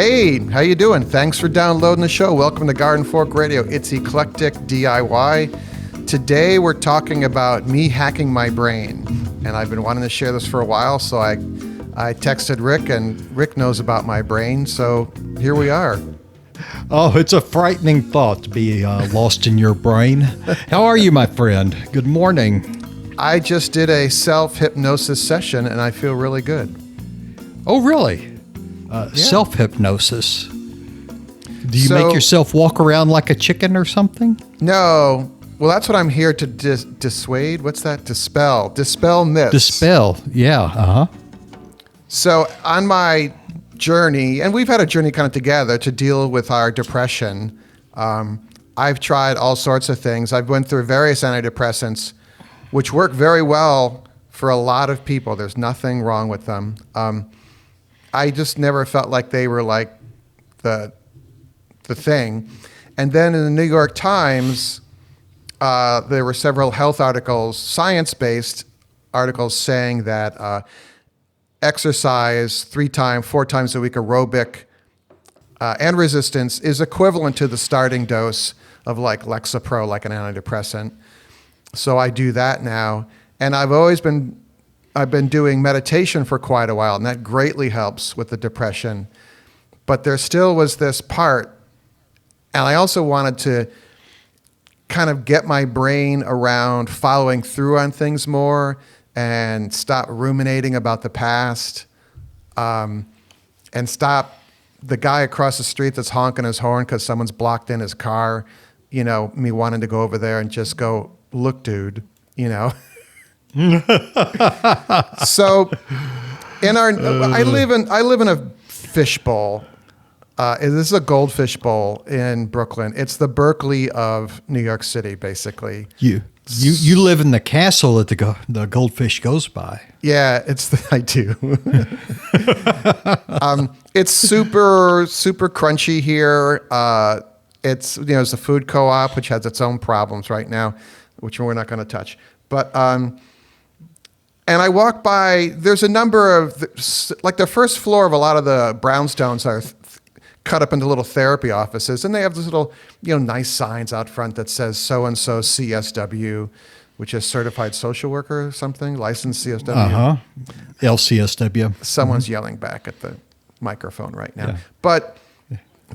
Hey, how you doing? Thanks for downloading the show. Welcome to Garden Fork Radio. It's Eclectic DIY. Today we're talking about me hacking my brain. And I've been wanting to share this for a while, so I texted Rick, and Rick knows about my brain, so here we are. Oh, it's a frightening thought to be lost in your brain. How are you, my friend? Good morning. I just did a self-hypnosis session, and I feel really good. Oh, really? Self-hypnosis. Do you make yourself walk around like a chicken or something? No. Well, that's what I'm here to dissuade. What's that? Dispel myths. Dispel. Yeah. Uh-huh. So on my journey, and we've had a journey kind of together to deal with our depression. I've tried all sorts of things. I've went through various antidepressants, which work very well for a lot of people. There's nothing wrong with them. I just never felt like they were like the thing. And then in the New York Times, there were several health articles, science-based articles saying that exercise 4 times a week aerobic and resistance is equivalent to the starting dose of like Lexapro, like an antidepressant. So I do that now. And I've been doing meditation for quite a while, and that greatly helps with the depression. But there still was this part, and I also wanted to kind of get my brain around following through on things more and stop ruminating about the past, and stop the guy across the street that's honking his horn because someone's blocked in his car, me wanting to go over there and just go, look, dude, So, I live in a fishbowl. This is a goldfish bowl in Brooklyn. It's the Berkeley of New York City, basically. You live in the castle that the goldfish goes by. Yeah, I do. It's super crunchy here. It's a food co-op which has its own problems right now, which we're not going to touch. But and I walk by, there's a number of, the first floor of a lot of the brownstones are cut up into little therapy offices, and they have this little, nice signs out front that says so-and-so CSW, which is certified social worker or something, licensed CSW. Uh-huh. LCSW. Someone's yelling back at the microphone right now. Yeah. But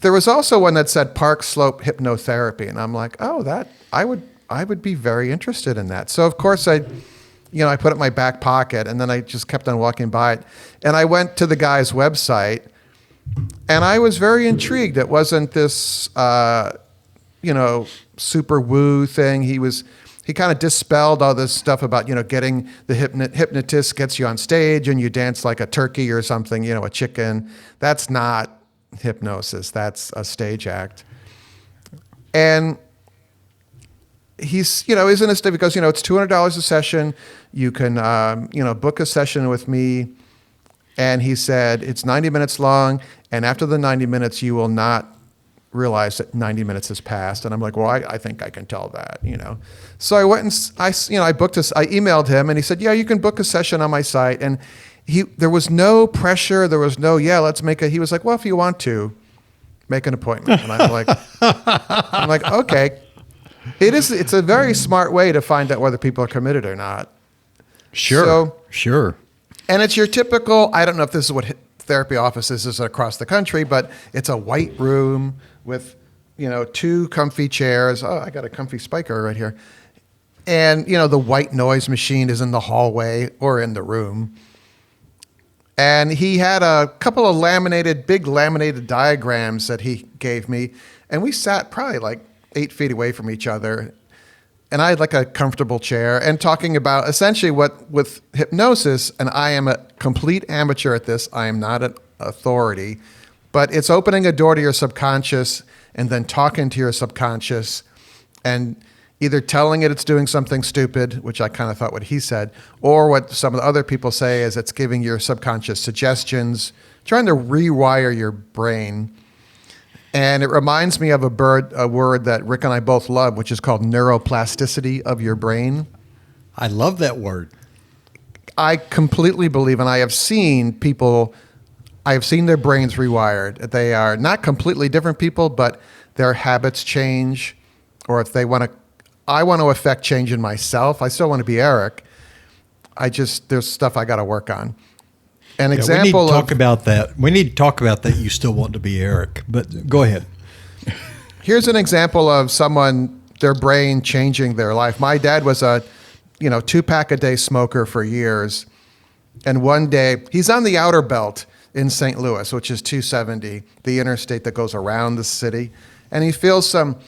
there was also one that said Park Slope Hypnotherapy, and I'm like, I would be very interested in that. So of course I put it in my back pocket, and then I just kept on walking by it. And I went to the guy's website, and I was very intrigued. It wasn't this, super woo thing. He kind of dispelled all this stuff about, getting the hypnotist gets you on stage and you dance like a turkey or something, a chicken. That's not hypnosis. That's a stage act. And he's, isn't it because, it's $200 a session. You can, book a session with me. And he said, it's 90 minutes long. And after the 90 minutes, you will not realize that 90 minutes has passed. And I'm like, well, I think I can tell that, So I went and I emailed him, and he said, yeah, you can book a session on my site. And there was no pressure. There was no, he was like, well, if you want to, make an appointment. And I'm like, okay. It's a very smart way to find out whether people are committed or not. Sure. And it's your typical, I don't know if this is what therapy offices is across the country, but it's a white room with, 2 comfy chairs. Oh, I got a comfy spiker right here. And, the white noise machine is in the hallway or in the room. And he had a couple of big laminated diagrams that he gave me. And we sat probably like 8 feet away from each other. And I had like a comfortable chair and talking about essentially what with hypnosis, and I am a complete amateur at this. I am not an authority, but it's opening a door to your subconscious and then talking to your subconscious and either telling it it's doing something stupid, which I kind of thought what he said, or what some of the other people say is it's giving your subconscious suggestions, trying to rewire your brain. And it reminds me of a word that Rick and I both love, which is called neuroplasticity of your brain. I love that word. I completely believe, and I have seen people I have seen their brains rewired. They are not completely different people, but their habits change. Or if I want to affect change in myself. I still want to be Eric. There's stuff I got to work on. An example we need to talk about that. We need to talk about that. You still want to be Eric, but go ahead. Here's an example of someone, their brain changing their life. My dad was a 2-pack-a-day smoker for years. And one day, he's on the outer belt in St. Louis, which is 270, the interstate that goes around the city. And he feels some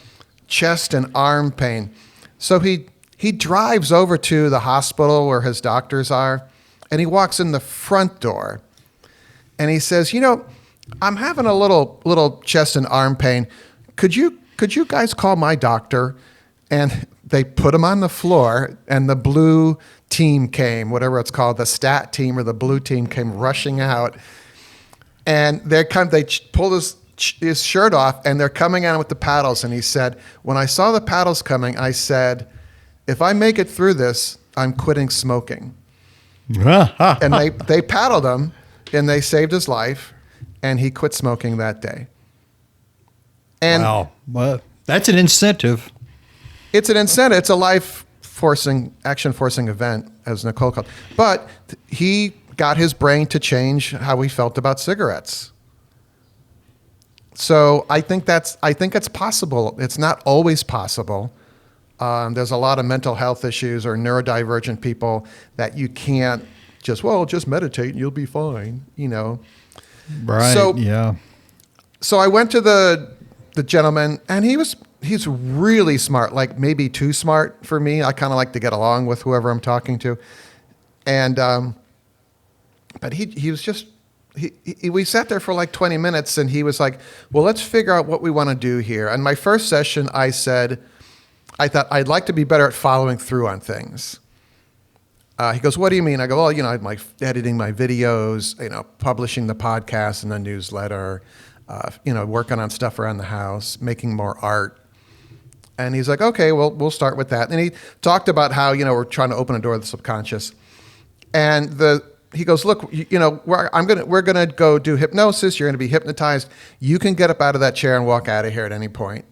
chest and arm pain. So he drives over to the hospital where his doctors are, and he walks in the front door. And he says, I'm having a little chest and arm pain. Could you guys call my doctor? And they put him on the floor, and the blue team came, whatever it's called, the stat team or the blue team came rushing out. And they pulled his shirt off, and they're coming at him with the paddles. And he said, when I saw the paddles coming, I said, if I make it through this, I'm quitting smoking. And they paddled him, and they saved his life, and he quit smoking that day. And wow. Well, that's an incentive. It's an incentive. It's a action-forcing event, as Nicole called. But he got his brain to change how he felt about cigarettes. So I think it's possible. It's not always possible. There's a lot of mental health issues or neurodivergent people that you can't just meditate and you'll be fine, Right. So, yeah. So I went to the gentleman, and he's really smart, like maybe too smart for me. I kind of like to get along with whoever I'm talking to. And but he was just we sat there for like 20 minutes, and he was like, well, let's figure out what we want to do here. And my first session, I thought I'd like to be better at following through on things. He goes, what do you mean? I go, well, I'm like editing my videos, publishing the podcast and the newsletter, working on stuff around the house, making more art. And he's like, okay, well, we'll start with that. And he talked about how, we're trying to open a door to the subconscious. And he goes, look, we're gonna go do hypnosis. You're gonna be hypnotized. You can get up out of that chair and walk out of here at any point.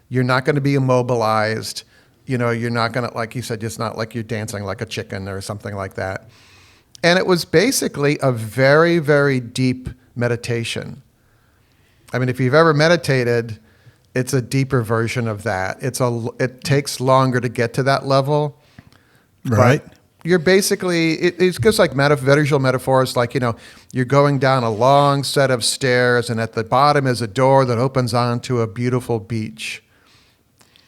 You're not gonna be immobilized. You're not gonna, like he said, it's not like you're dancing like a chicken or something like that. And it was basically a very, very deep meditation. I mean, if you've ever meditated, it's a deeper version of that. It takes longer to get to that level. Right. But you're basically, it's just like visual metaphors, like, you're going down a long set of stairs, and at the bottom is a door that opens onto a beautiful beach.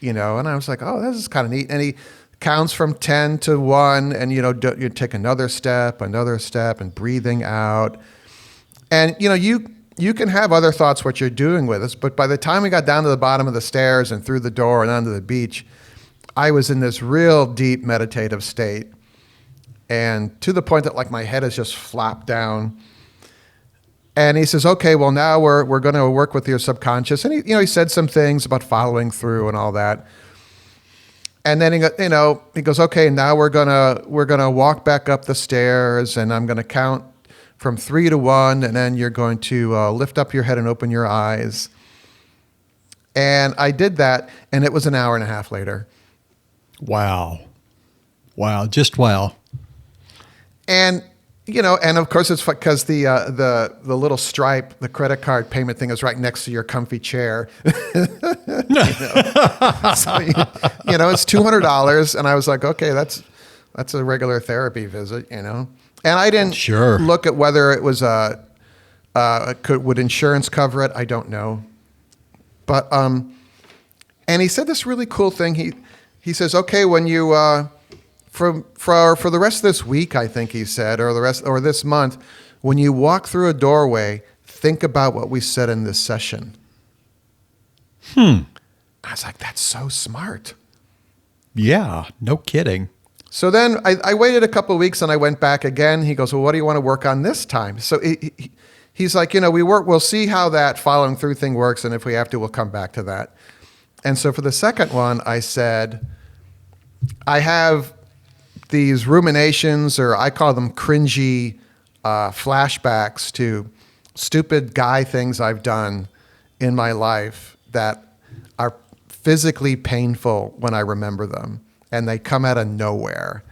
And I was like, oh, this is kind of neat. And he counts from 10 to 1, and, you take another step, and breathing out. And, you can have other thoughts what you're doing with us, but by the time we got down to the bottom of the stairs and through the door and onto the beach, I was in this real deep meditative state. And to the point that like my head is just flopped down. And he says, okay, well, now we're going to work with your subconscious. And he said some things about following through and all that. And then he goes, okay, now we're gonna walk back up the stairs, and I'm gonna count from 3 to 1, and then you're going to lift up your head and open your eyes. And I did that, and it was an hour and a half later. Wow. Just wow. And and of course it's because the little Stripe, the credit card payment thing, is right next to your comfy chair. So it's $200, and I was like, okay, that's a regular therapy visit, And I didn't look at whether it was would insurance cover it. I don't know, but and he said this really cool thing. He says, okay, when you for the rest of this week, I think he said, or this month, when you walk through a doorway, think about what we said in this session. I was like, that's so smart. Yeah, no kidding. So then I waited a couple of weeks, and I went back again. He goes, well, what do you want to work on this time? So he's like, we'll see how that following through thing works, and if we have to, we'll come back to that. And so for the second one, I said, I have these ruminations, or I call them cringy flashbacks to stupid guy things I've done in my life that are physically painful when I remember them, and they come out of nowhere,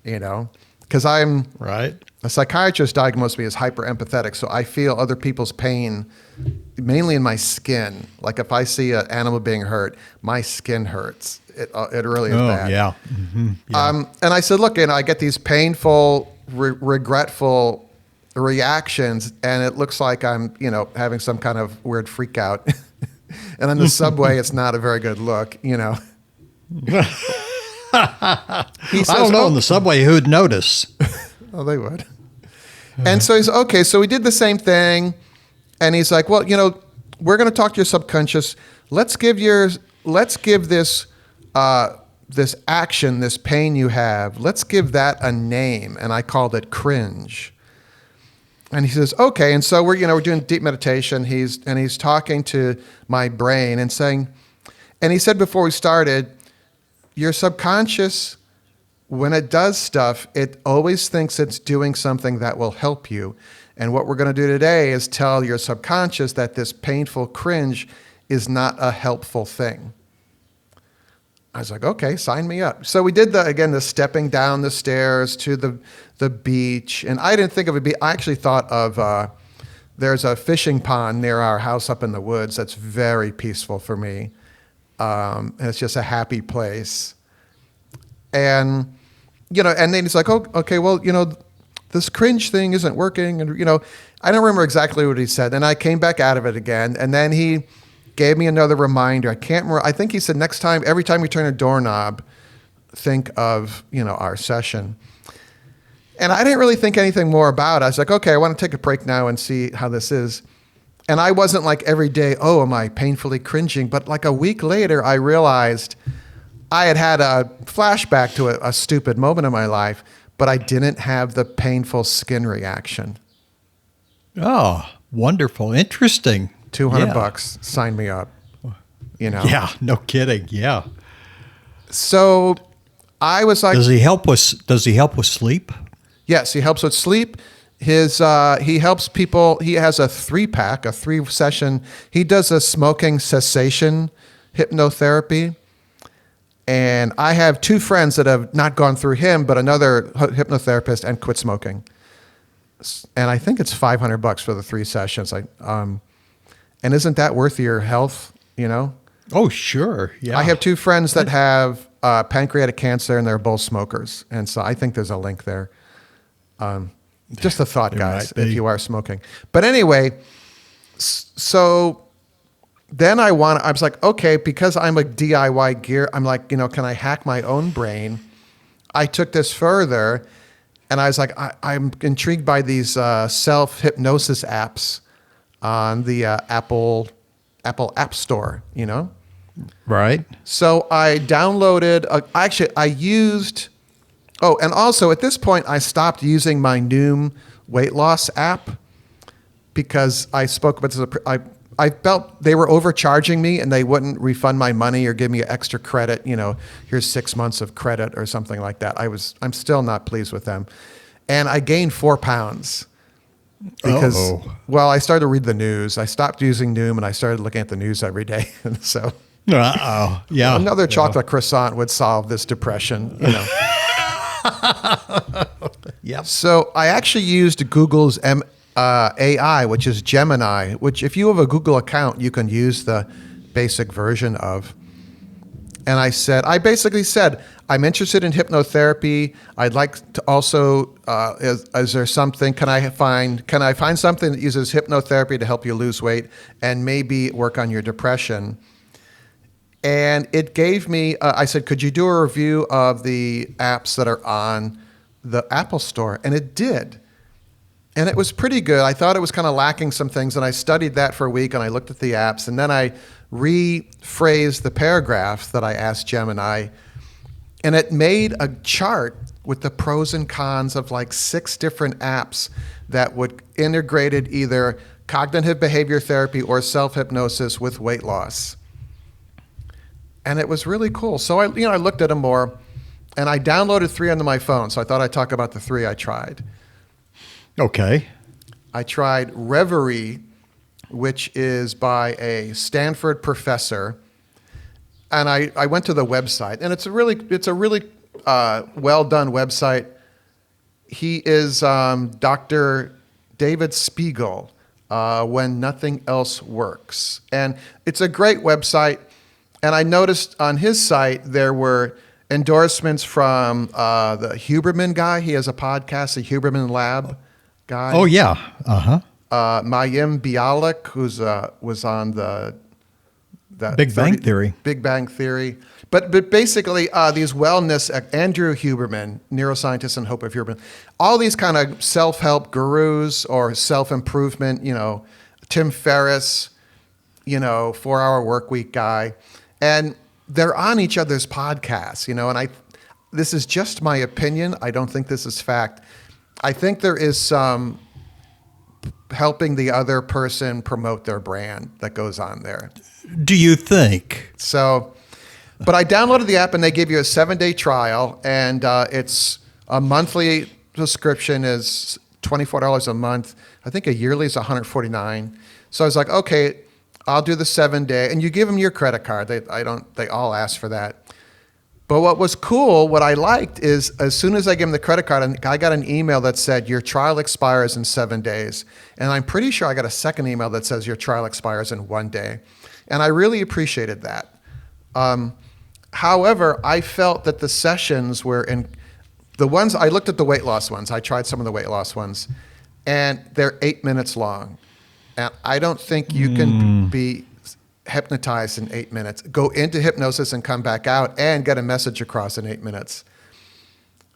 because I'm Right. a psychiatrist diagnosed me as hyper empathetic, so I feel other people's pain mainly in my skin. Like if I see an animal being hurt, my skin hurts. It really is bad. Yeah. Mm-hmm. Yeah. And I said, look, I get these painful, regretful reactions, and it looks like I'm, having some kind of weird freak out. And on the subway, it's not a very good look, He says, I don't know. On the subway, who'd notice? Oh, they would. And so he's, okay, so we did the same thing. And he's like, well, we're going to talk to your subconscious. Let's give this this action, this pain you have, let's give that a name. And I called it cringe. And he says, okay. And so we're doing deep meditation. He's talking to my brain and saying, and he said before we started, your subconscious, when it does stuff, it always thinks it's doing something that will help you. And what we're going to do today is tell your subconscious that this painful cringe is not a helpful thing. I was like, okay, sign me up. So we did the stepping down the stairs to the beach. And I didn't think of a beach. I actually thought of, there's a fishing pond near our house up in the woods that's very peaceful for me. And it's just a happy place. And, and then he's like, oh, okay, well, this cringe thing isn't working. And, I don't remember exactly what he said. And I came back out of it again. And then he gave me another reminder. I can't remember. I think he said next time, every time you turn a doorknob, think of, our session. And I didn't really think anything more about it. I was like, okay, I want to take a break now and see how this is. And I wasn't like every day, oh, am I painfully cringing? But like a week later, I realized I had a flashback to a stupid moment in my life, but I didn't have the painful skin reaction. Oh, wonderful. Interesting. $200, sign me up. Yeah, no kidding. Yeah. So I was like, Does he help with sleep? yes, he helps with sleep. He helps people. He has a 3-pack, a 3-session. He does a smoking cessation hypnotherapy. And I have 2 friends that have not gone through him, but another hypnotherapist, and quit smoking. And I think it's $500 for the 3 sessions. And isn't that worth your health? Oh, sure. Yeah. I have 2 friends that have pancreatic cancer, and they're both smokers. And so I think there's a link there. Just a thought, guys, if you are smoking. But anyway, so then I was like, okay, because I'm a DIY gear, I'm like, can I hack my own brain? I took this further, and I was like, I'm intrigued by these self-hypnosis apps on the Apple App Store, Right. So I downloaded, I used, and also at this point, I stopped using my Noom weight loss app because I spoke about this. I felt they were overcharging me and they wouldn't refund my money or give me extra credit. Here's 6 months of credit or something like that. I'm still not pleased with them. And I gained 4 pounds because, I started to read the news. I stopped using Noom and I started looking at the news every day. And so yeah. Another chocolate croissant would solve this depression, Yep. So I actually used Google's AI, which is Gemini, which if you have a Google account, you can use the basic version of. And I basically said, I'm interested in hypnotherapy. I'd like to also, is there something, can I find something that uses hypnotherapy to help you lose weight and maybe work on your depression? And it gave me, I said, could you do a review of the apps that are on the Apple Store? And it did. And it was pretty good. I thought it was kind of lacking some things, and I studied that for a week, and I looked at the apps, and then I rephrased the paragraph that I asked Gemini, and it made a chart with the pros and cons of like 6 different apps that would integrated either cognitive behavior therapy or self-hypnosis with weight loss. And it was really cool. So I looked at them more, and I downloaded 3 onto my phone, so I thought I'd talk about the 3 I tried. Okay. I tried Reverie, which is by a Stanford professor. And I went to the website, and it's a really well done website. He is Dr. David Spiegel, When Nothing Else Works. And it's a great website. And I noticed on his site there were endorsements from the Huberman guy. He has a podcast, the Huberman Lab guy. Oh, yeah. Mayim Bialik, who's was on Big Bang Theory. Big Bang Theory. But basically, these wellness, Andrew Huberman, neuroscientist and Hope of Huberman, all these kind of self-help gurus or self-improvement, Tim Ferriss, 4-Hour Workweek guy. And they're on each other's podcasts, and this is just my opinion. I don't think this is fact. I think there is some helping the other person promote their brand that goes on there. Do you think? So, but I downloaded the app and they give you a 7-day trial, and it's a monthly subscription is $24 a month. I think a yearly is $149. So I was like, okay, I'll do the 7-day, and you give them your credit card. They all ask for that. But what was cool, what I liked is as soon as I gave them the credit card, I got an email that said your trial expires in 7 days. And I'm pretty sure I got a second email that says your trial expires in 1 day. And I really appreciated that. However, I felt that the sessions were I looked at the weight loss ones. I tried some of the weight loss ones, and they're 8 minutes long. And I don't think you can be hypnotized in 8 minutes. Go into hypnosis and come back out and get a message across in 8 minutes.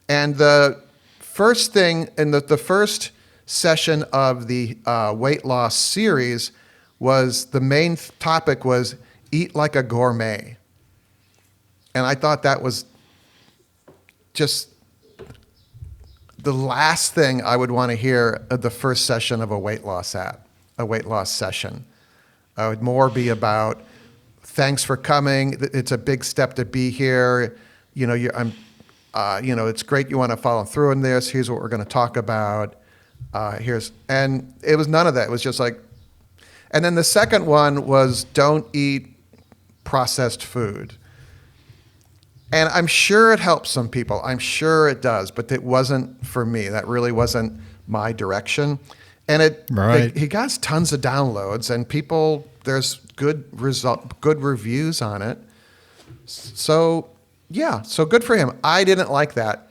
And the first thing in the first session of the weight loss series was the main topic was eat like a gourmet. And I thought that was just the last thing I would want to hear at the first session of a weight loss session. I would more be about, thanks for coming. It's a big step to be here. It's great you want to follow through in this. Here's what we're going to talk about. And it was none of that. It was just like, and then the second one was don't eat processed food. And I'm sure it helps some people. I'm sure it does, but it wasn't for me. That really wasn't my direction. And he got tons of downloads, and people, there's good reviews on it. So good for him. I didn't like that.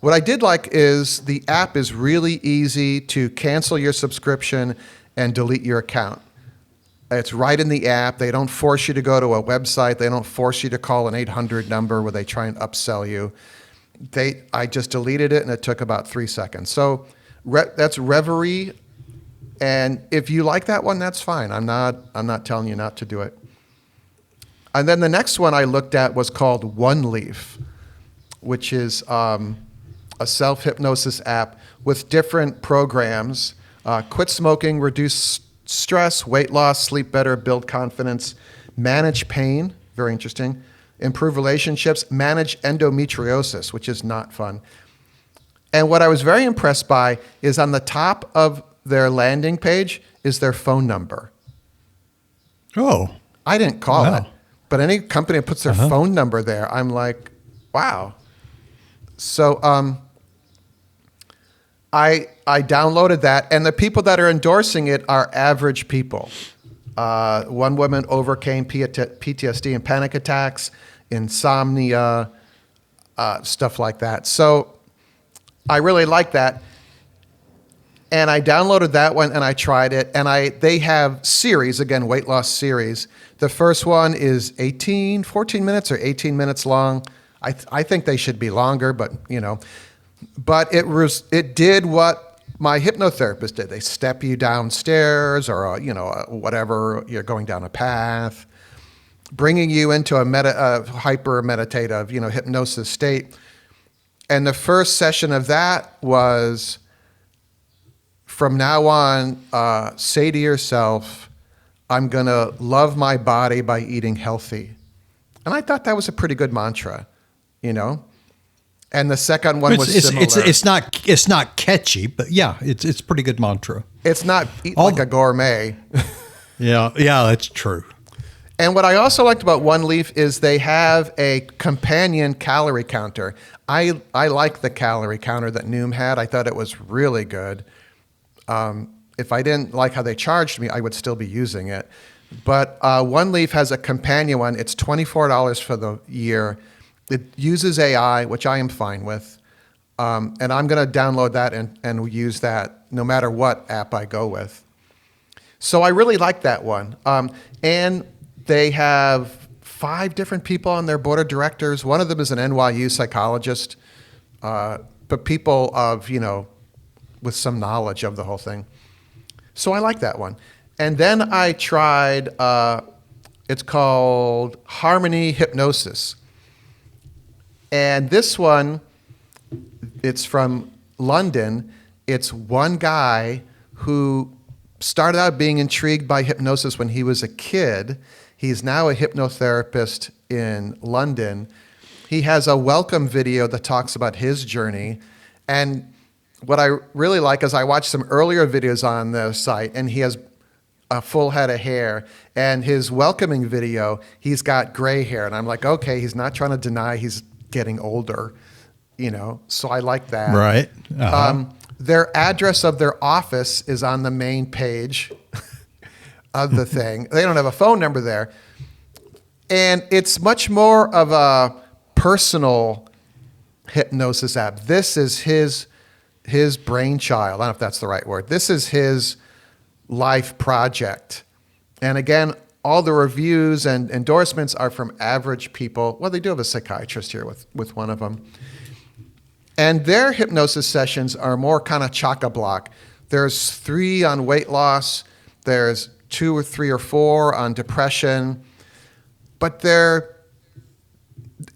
What I did like is the app is really easy to cancel your subscription and delete your account. It's right in the app. They don't force you to go to a website. They don't force you to call an 800 number where they try and upsell you. I just deleted it, and it took about 3 seconds. So that's Reverie, and if you like that one, that's fine. I'm not telling you not to do it. And then the next one I looked at was called One Leaf, which is a self-hypnosis app with different programs: quit smoking, reduce stress, weight loss, sleep better, build confidence, manage pain, very interesting, improve relationships, manage endometriosis, which is not fun. And what I was very impressed by is on the top of their landing page is their phone number. Oh. I didn't call it, but any company that puts their phone number there, I'm like, wow. So I downloaded that, and the people that are endorsing it are average people. One woman overcame PTSD and panic attacks, insomnia, stuff like that. So I really like that. And I downloaded that one and I tried it. And they have series, again, weight loss series. The first one is 14 minutes or 18 minutes long. I think they should be longer, but But it did what my hypnotherapist did. They step you downstairs or whatever, you're going down a path, bringing you into a hyper meditative, hypnosis state. And the first session of that was, from now on, say to yourself, I'm going to love my body by eating healthy. And I thought that was a pretty good mantra, And the second one was similar. It's not catchy, but yeah, it's pretty good mantra. It's not eat All- like a gourmet. Yeah, that's true. And what I also liked about One Leaf is they have a companion calorie counter. I like the calorie counter that Noom had. I thought it was really good. If I didn't like how they charged me, I would still be using it. But One Leaf has a companion one. It's $24 for the year. It uses AI, which I am fine with. And I'm going to download that and use that no matter what app I go with. So I really like that one. And they have 5 different people on their board of directors. One of them is an NYU psychologist, but people of, with some knowledge of the whole thing. So I like that one. And then I tried, it's called Harmony Hypnosis. And this one, it's from London. It's one guy who started out being intrigued by hypnosis when he was a kid. He's now a hypnotherapist in London. He has a welcome video that talks about his journey. And what I really like is I watched some earlier videos on the site, and he has a full head of hair. And his welcoming video, he's got gray hair. And I'm like, okay, he's not trying to deny he's getting older, so I like that. Right. Uh-huh. Their address of their office is on the main page of the thing. They don't have a phone number there. And it's much more of a personal hypnosis app. This is his brainchild. I don't know if that's the right word. This is his life project. And again, all the reviews and endorsements are from average people. Well, they do have a psychiatrist here with one of them. And their hypnosis sessions are more kind of chock-a-block. There's 3 on weight loss. There's 2 or 3 or 4 on depression. But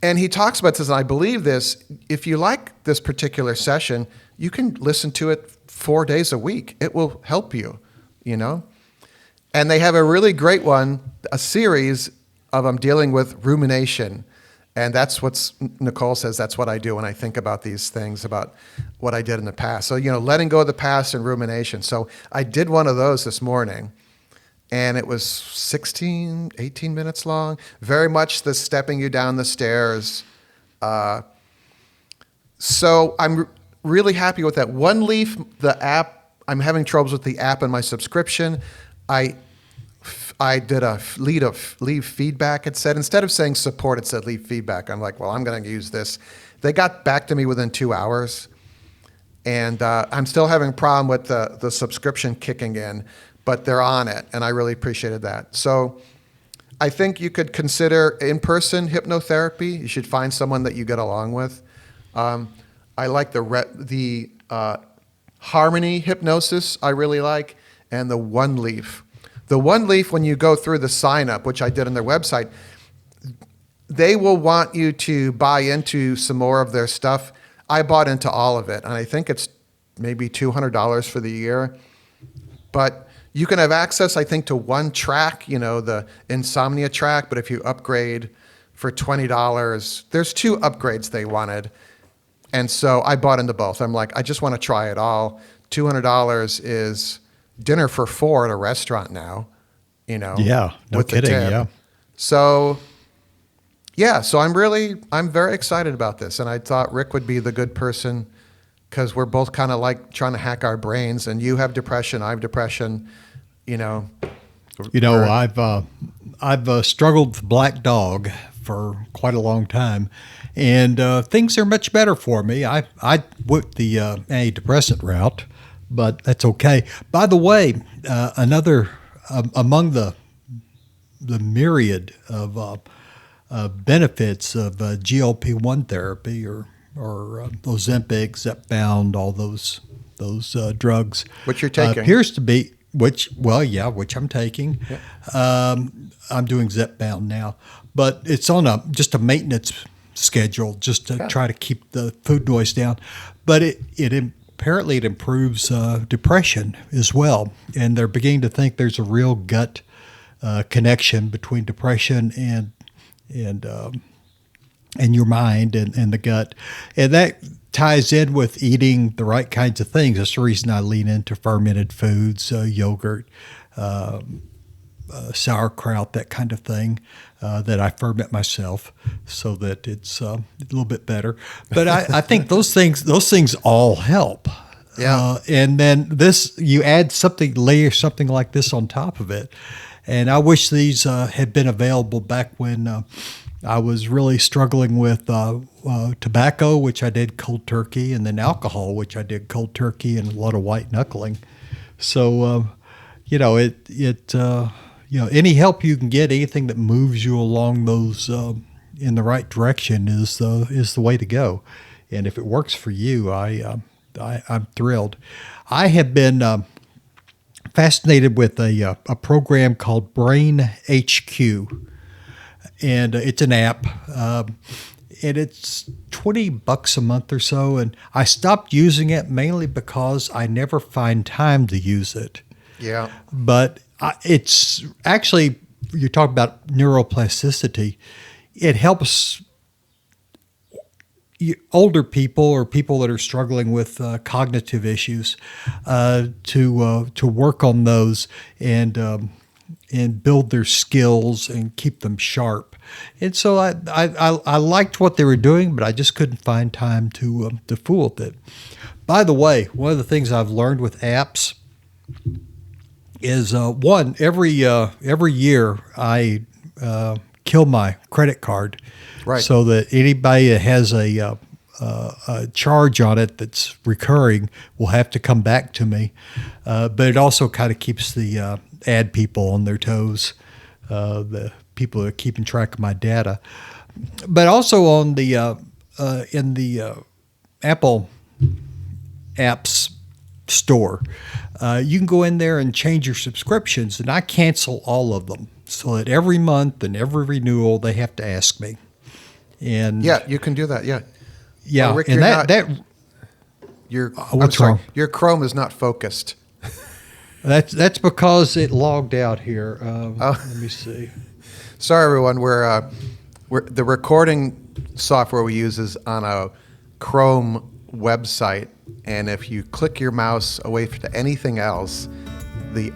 and he talks about this, and I believe this, if you like this particular session, you can listen to it 4 days a week. It will help you, And they have a really great one, a series of them dealing with rumination. And that's what Nicole says, that's what I do when I think about these things, about what I did in the past. So, letting go of the past and rumination. So I did one of those this morning, and it was 18 minutes long. Very much the stepping you down the stairs. So I'm really happy with that. One Leaf, the app, I'm having troubles with the app and my subscription. I did a leave feedback. It said, instead of saying support, it said leave feedback. I'm like, well, I'm going to use this. They got back to me within 2 hours. And I'm still having a problem with the subscription kicking in, but they're on it. And I really appreciated that. So I think you could consider in-person hypnotherapy. You should find someone that you get along with. I like the Harmony Hypnosis, I really like, and the One Leaf. The One Leaf, when you go through the sign up, which I did on their website, they will want you to buy into some more of their stuff. I bought into all of it, and I think it's maybe $200 for the year. But you can have access, I think, to one track, the insomnia track, but if you upgrade for $20, there's 2 upgrades they wanted. And so I bought into both. I'm like, I just want to try it all. $200 is dinner for 4 at a restaurant now, Yeah, no with the kidding. tip. Yeah. So I'm very excited about this. And I thought Rick would be the good person because we're both kind of like trying to hack our brains, and you have depression, I have depression, I've struggled with black dog for quite a long time, and things are much better for me. I went the antidepressant route, but that's okay. By the way, another among the myriad of benefits of GLP-1 therapy or Ozempic, Zepbound, all those drugs, which you're taking, appears to be which I'm taking. Yeah. I'm doing Zepbound now, but it's on just a maintenance schedule just to try to keep the food noise down. But apparently it improves depression as well, and they're beginning to think there's a real gut connection between depression and your mind and the gut, and that ties in with eating the right kinds of things. That's the reason I lean into fermented foods, yogurt, sauerkraut, that kind of thing, that I ferment myself so that it's a little bit better. But I think those things all help. Yeah. And then you add layer something like this on top of it. And I wish these had been available back when I was really struggling with tobacco, which I did cold turkey, and then alcohol, which I did cold turkey, and a lot of white knuckling. So, any help you can get, anything that moves you along those in the right direction is the way to go. And if it works for you, I'm thrilled. I have been fascinated with a program called Brain HQ, and it's an app, and it's $20 a month or so. And I stopped using it mainly because I never find time to use it. Yeah. But it's actually, you talk about neuroplasticity, it helps older people or people that are struggling with cognitive issues to work on those and build their skills and keep them sharp. And so I liked what they were doing, but I just couldn't find time to fool with it. By the way, one of the things I've learned with apps is every year I kill my credit card, Right. so that anybody that has a charge on it that's recurring will have to come back to me. But it also kind of keeps the ad people on their toes, the people that are keeping track of my data. But also on the in the Apple apps store, you can go in there and change your subscriptions, and I cancel all of them so that every month and every renewal they have to ask me. And Yeah, you can do that. Yeah. yeah, Rick, and I'm what's sorry. wrong? Your Chrome is not focused. That's because it logged out here. Let me see. Sorry, everyone. We're the recording software we use is on a Chrome website, and if you click your mouse away to anything else, the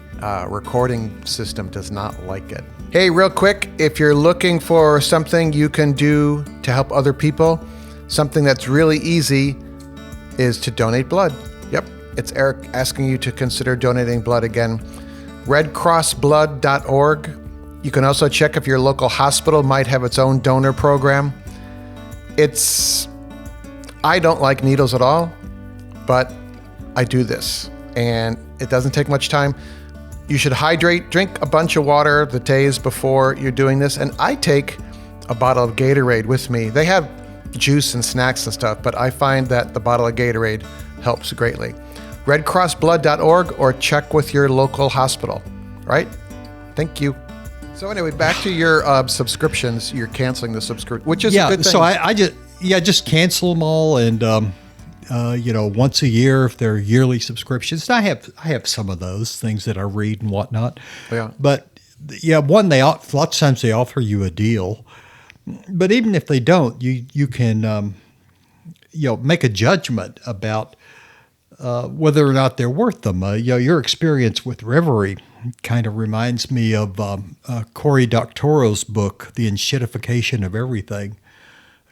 recording system does not like it. Hey, real quick, if you're looking for something you can do to help other people, something that's really easy is to donate blood. Yep, it's Eric asking you to consider donating blood again. RedCrossBlood.org. You can also check if your local hospital might have its own donor program. I don't like needles at all, but I do this, and it doesn't take much time. You should hydrate, drink a bunch of water the days before you're doing this, and I take a bottle of Gatorade with me. They have juice and snacks and stuff, but I find that the bottle of Gatorade helps greatly. RedCrossBlood.org, or check with your local hospital, right? Thank you. So anyway, back to your subscriptions. You're canceling the subscription, which is a good thing. So I just cancel them all, and once a year if they're yearly subscriptions. I have some of those things that I read and whatnot. Yeah. But yeah, lots of times they offer you a deal, but even if they don't, you can make a judgment about whether or not they're worth them. Your experience with Reverie kind of reminds me of Cory Doctorow's book, The Enshittification of Everything.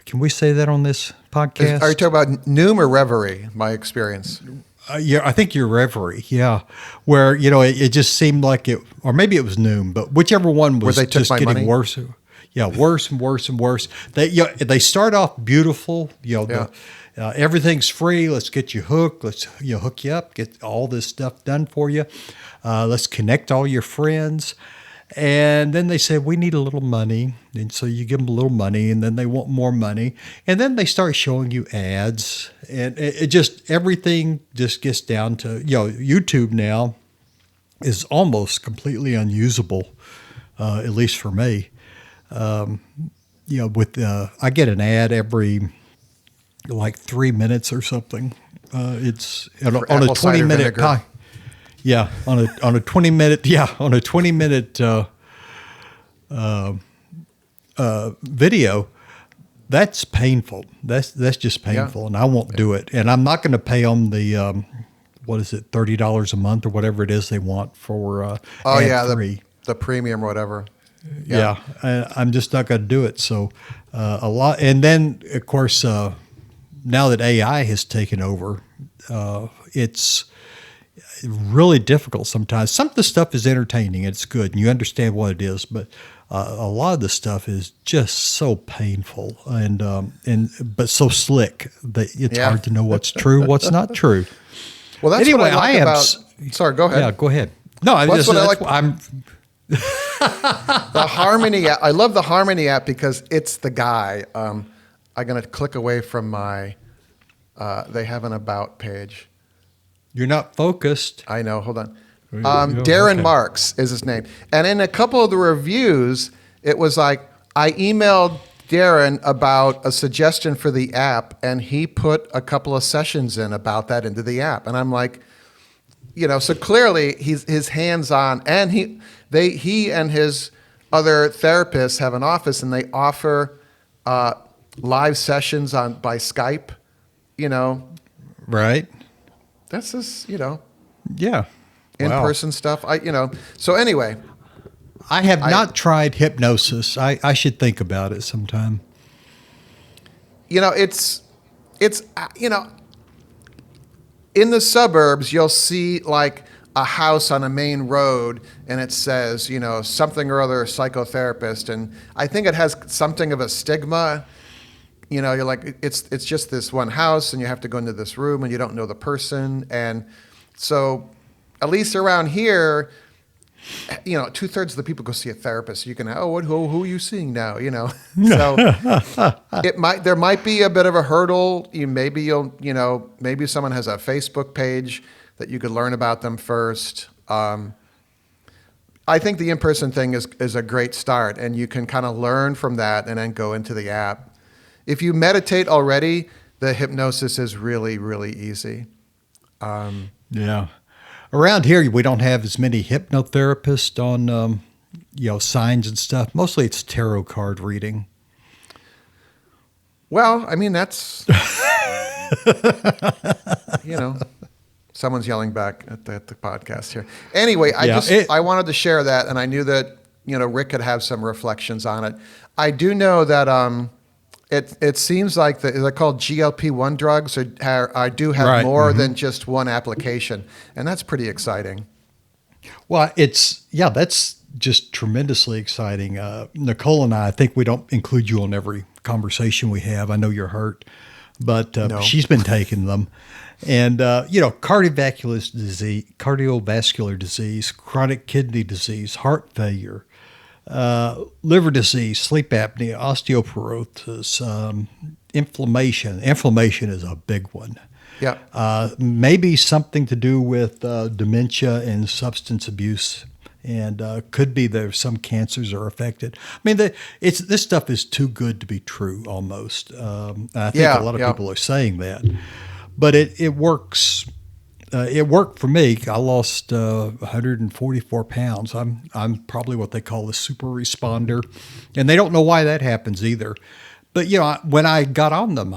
Can we say that on this podcast? Are you talking about Noom or Reverie, my experience? Yeah, I think you're Reverie, yeah. Where, it just seemed like it, or maybe it was Noom, but whichever one was Where they took just my getting money? worse. Yeah, worse and worse and worse. They start off beautiful, everything's free, let's get you hooked, let's hook you up, get all this stuff done for you. Let's connect all your friends. And then they say, we need a little money. And so you give them a little money, and then they want more money. And then they start showing you ads. And everything just gets down to, YouTube now is almost completely unusable, at least for me. I get an ad every like 3 minutes or something. It's on a 20-minute time. Yeah, on a 20-minute video, That's painful. That's just painful, and I won't do it. And I'm not going to pay them the what is it, $30 a month or whatever it is they want for ad free. The premium or whatever. Yeah, I'm just not going to do it. So a lot, and then of course now that AI has taken over, it's really difficult sometimes. Some of the stuff is entertaining. It's good, and you understand what it is, but a lot of the stuff is just so painful and but so slick that it's hard to know what's true, what's not true. Well, that's anyway, what I like about. Sorry, go ahead. Yeah, go ahead. No, that's what I like. The Harmony app. I love the Harmony app because it's the guy. I'm going to click away from my. They have an about page. You're not focused. I know. Hold on. Darren Marks is his name. And in a couple of the reviews, it was like, I emailed Darren about a suggestion for the app, and he put a couple of sessions in about that into the app. And I'm like, so clearly his hands-on, and he and his other therapists have an office, and they offer live sessions by Skype, Right. That's just, Yeah. in-person stuff. So anyway. I have not tried hypnosis. I should think about it sometime. It's in the suburbs, you'll see like a house on a main road and it says, something or other psychotherapist. And I think it has something of a stigma. You're like, it's just this one house and you have to go into this room and you don't know the person. And so at least around here, 2/3 of the people go see a therapist. You can, who are you seeing now? So there might be a bit of a hurdle. Maybe someone has a Facebook page that you could learn about them first. I think the in-person thing is a great start, and you can kind of learn from that and then go into the app. If you meditate already, the hypnosis is really, really easy. Yeah. Around here, we don't have as many hypnotherapists on, signs and stuff. Mostly it's tarot card reading. Well, I mean, that's, someone's yelling back at the podcast here. Anyway, I wanted to share that, and I knew that, Rick could have some reflections on it. I do know that it seems like they're called GLP-1 drugs. I do have more than just one application, and that's pretty exciting. Well, that's just tremendously exciting. Nicole and I think we don't include you on every conversation we have. I know you're hurt, but No. She's been taking them. And, cardiovascular disease, chronic kidney disease, heart failure, liver disease, sleep apnea, osteoporosis, inflammation. Inflammation is a big one. Yeah. Maybe something to do with dementia and substance abuse, and could be there's some cancers are affected. I mean, this stuff is too good to be true almost. I think a lot of people are saying that, but it works. It worked for me. I lost 144 pounds. I'm probably what they call a super responder, and they don't know why that happens either. But when I got on them,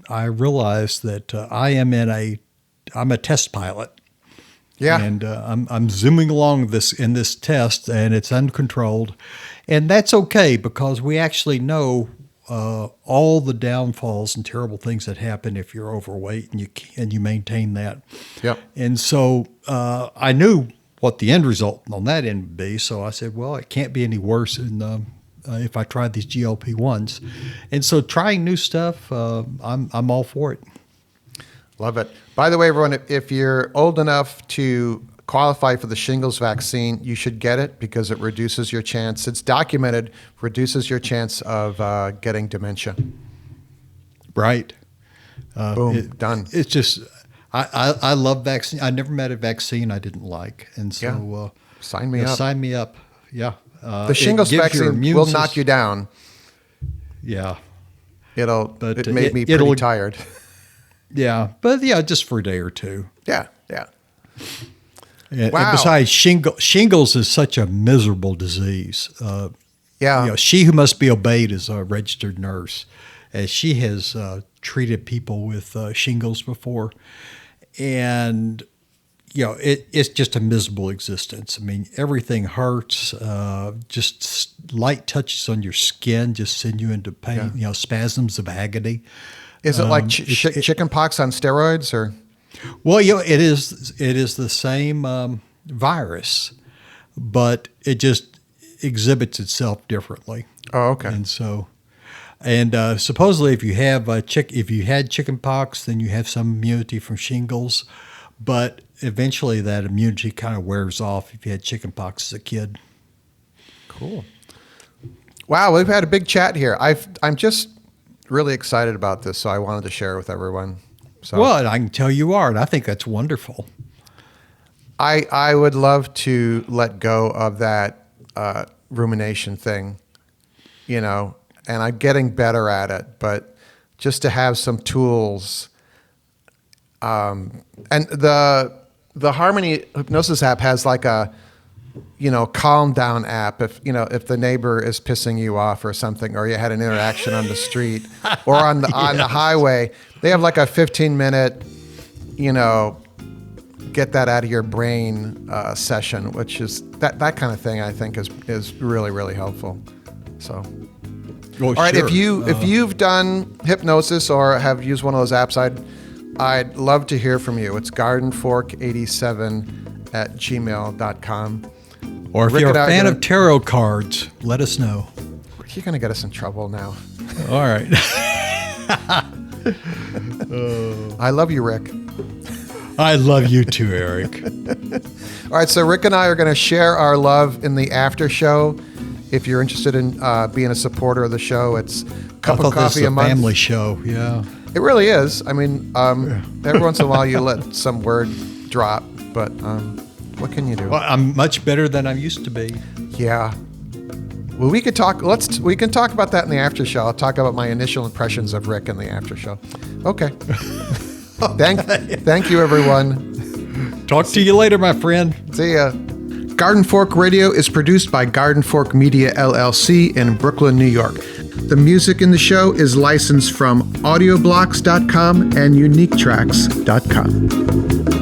I realized that I'm a test pilot. Yeah, and I'm zooming along in this test, and it's uncontrolled, and that's okay because we actually know all the downfalls and terrible things that happen if you're overweight and you maintain that. Yep. And so I knew what the end result on that end would be. So I said, well, it can't be any worse if I tried these GLP-1s. And so trying new stuff, I'm all for it. Love it. By the way, everyone, if you're old enough to qualify for the shingles vaccine, you should get it because it reduces your chance. It's documented, reduces your chance of getting dementia. Right. Boom, done. It's just, I love vaccine. I never met a vaccine I didn't like. And so sign me up. Sign me up. Yeah. The shingles vaccine will knock you down. Yeah. It made me pretty tired. Yeah. But just for a day or two. Yeah. And Wow. besides, shingles is such a miserable disease. Yeah. She who must be obeyed is a registered nurse. as she has treated people with shingles before. And, it's just a miserable existence. I mean, everything hurts. Just light touches on your skin just send you into pain, spasms of agony. Is it like chicken pox on steroids, or? Well, it is the same virus, but it just exhibits itself differently. Oh, okay. And so, supposedly, if you had chicken pox, then you have some immunity from shingles, but eventually that immunity kind of wears off if you had chicken pox as a kid. Cool. Wow, we've had a big chat here. I'm just really excited about this, so I wanted to share it with everyone. So, well, I can tell you are, and I think that's wonderful. I would love to let go of that rumination thing, and I'm getting better at it, but just to have some tools. And the Harmony Hypnosis app has like a, calm down app. If the neighbor is pissing you off or something, or you had an interaction on the street or on the highway, they have like a 15-minute, get that out of your brain session, which is that kind of thing. I think is really, really helpful. So, well, all right, sure. if you've done hypnosis or have used one of those apps, I'd love to hear from you. It's gardenfork87@gmail.com. Or if you're a fan of tarot cards, let us know. You're going to get us in trouble now. All right. I love you, Rick. I love you too, Eric. All right, so Rick and I are going to share our love in the after show. If you're interested in being a supporter of the show, it's a cup of coffee a month. Family show, yeah. It really is. I mean, every once in a while you let some word drop, but what can you do? Well, I'm much better than I used to be. Yeah. Well, we can talk about that in the after show. I'll talk about my initial impressions of Rick in the after show. Okay. Thank you, everyone. Talk to you later, my friend. See ya. Garden Fork Radio is produced by Garden Fork Media LLC in Brooklyn, New York. The music in the show is licensed from audioblocks.com and uniquetracks.com.